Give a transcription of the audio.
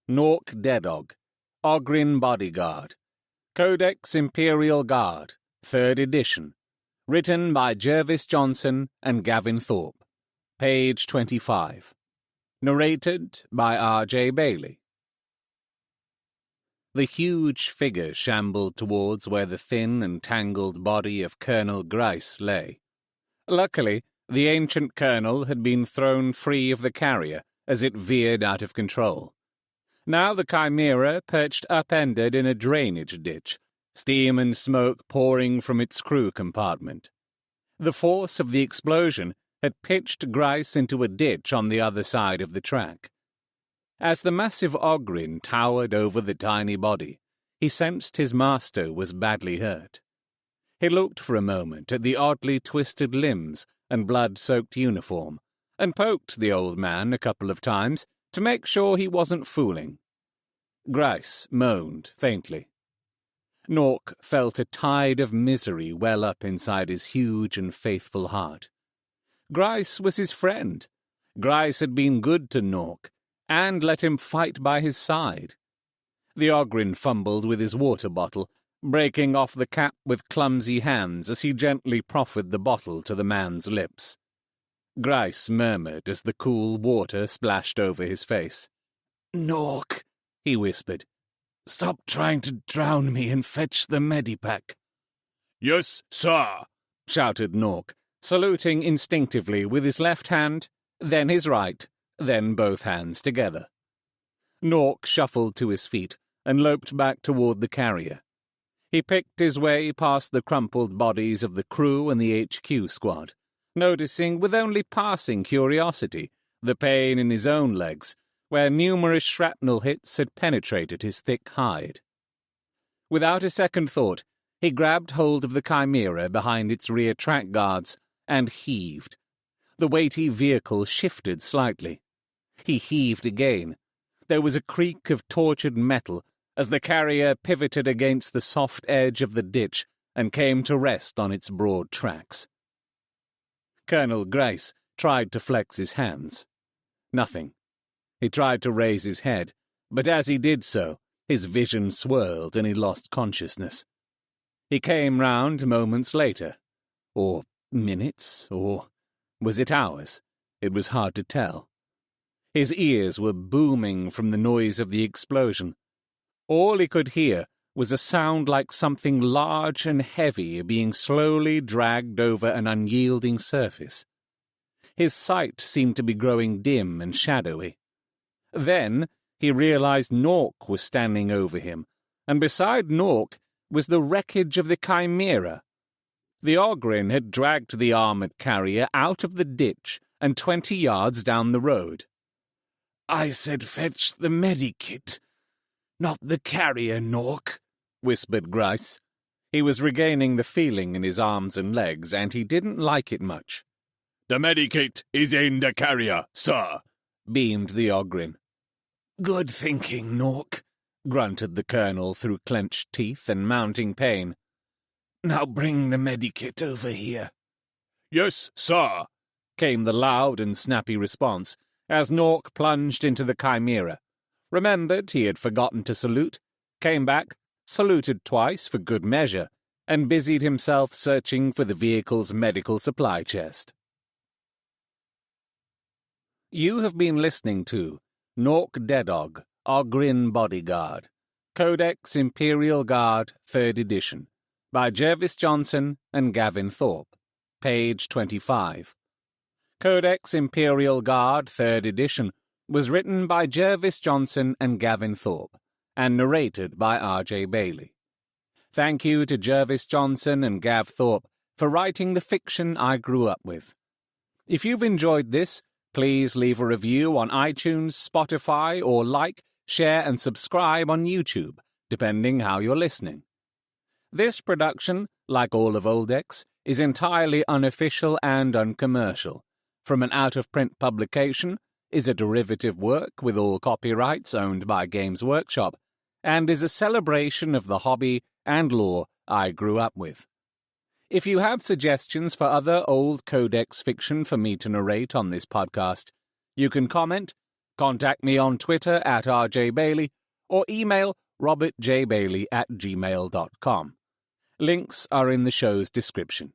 Nork Deddog, Ogryn Bodyguard, Codex Imperial Guard, 3rd edition, written by Jervis Johnson and Gavin Thorpe, page 25, narrated by R.J. Bailey. The huge figure shambled towards where the thin and tangled body of Colonel Grice lay. Luckily, the ancient colonel had been thrown free of the carrier as it veered out of control. Now the chimera perched upended in a drainage ditch, steam and smoke pouring from its crew compartment. The force of the explosion had pitched Grice into a ditch on the other side of the track. As the massive Ogryn towered over the tiny body, he sensed his master was badly hurt. He looked for a moment at the oddly twisted limbs and blood-soaked uniform, and poked the old man a couple of times to make sure he wasn't fooling. Grice moaned faintly. Nork felt a tide of misery well up inside his huge and faithful heart. Grice was his friend. Grice had been good to Nork, and let him fight by his side. The Ogryn fumbled with his water bottle, breaking off the cap with clumsy hands as he gently proffered the bottle to the man's lips. Grice murmured as the cool water splashed over his face. "Nork," he whispered, "stop trying to drown me and fetch the medipack." "Yes, sir," shouted Nork, saluting instinctively with his left hand, then his right, then both hands together. Nork shuffled to his feet and loped back toward the carrier. He picked his way past the crumpled bodies of the crew and the HQ squad, noticing with only passing curiosity the pain in his own legs, where numerous shrapnel hits had penetrated his thick hide. Without a second thought, he grabbed hold of the chimera behind its rear track guards and heaved. The weighty vehicle shifted slightly. He heaved again. There was a creak of tortured metal as the carrier pivoted against the soft edge of the ditch and came to rest on its broad tracks. Colonel Grice tried to flex his hands. Nothing. He tried to raise his head, but as he did so, his vision swirled and he lost consciousness. He came round moments later, or minutes, or was it hours? It was hard to tell. His ears were booming from the noise of the explosion. All he could hear was a sound like something large and heavy being slowly dragged over an unyielding surface. His sight seemed to be growing dim and shadowy. Then he realized Nork was standing over him, and beside Nork was the wreckage of the chimera. The Ogryn had dragged the armored carrier out of the ditch and 20 yards down the road. "I said fetch the medikit, not the carrier, Nork," whispered Grice. He was regaining the feeling in his arms and legs, and he didn't like it much. "The medikit is in the carrier, sir," beamed the Ogryn. "Good thinking, Nork," grunted the colonel through clenched teeth and mounting pain. "Now bring the medikit over here." "Yes, sir," came the loud and snappy response as Nork plunged into the chimera, remembered he had forgotten to salute, came back, saluted twice for good measure, and busied himself searching for the vehicle's medical supply chest. You have been listening to Nork Deddog, Ogryn Bodyguard, Codex Imperial Guard, 3rd edition, by Jervis Johnson and Gavin Thorpe, page 25. Codex Imperial Guard, 3rd edition, was written by Jervis Johnson and Gavin Thorpe, and narrated by R.J. Bailey. Thank you to Jervis Johnson and Gav Thorpe for writing the fiction I grew up with. If you've enjoyed this, please leave a review on iTunes, Spotify, or like, share, and subscribe on YouTube, depending how you're listening. This production, like all of Oldex, is entirely unofficial and uncommercial. From an out-of-print publication, is a derivative work with all copyrights owned by Games Workshop, and is a celebration of the hobby and lore I grew up with. If you have suggestions for other old Codex fiction for me to narrate on this podcast, you can comment, Contact me on Twitter at rjbailey or email robertjbailey@gmail.com. Links are in the show's description.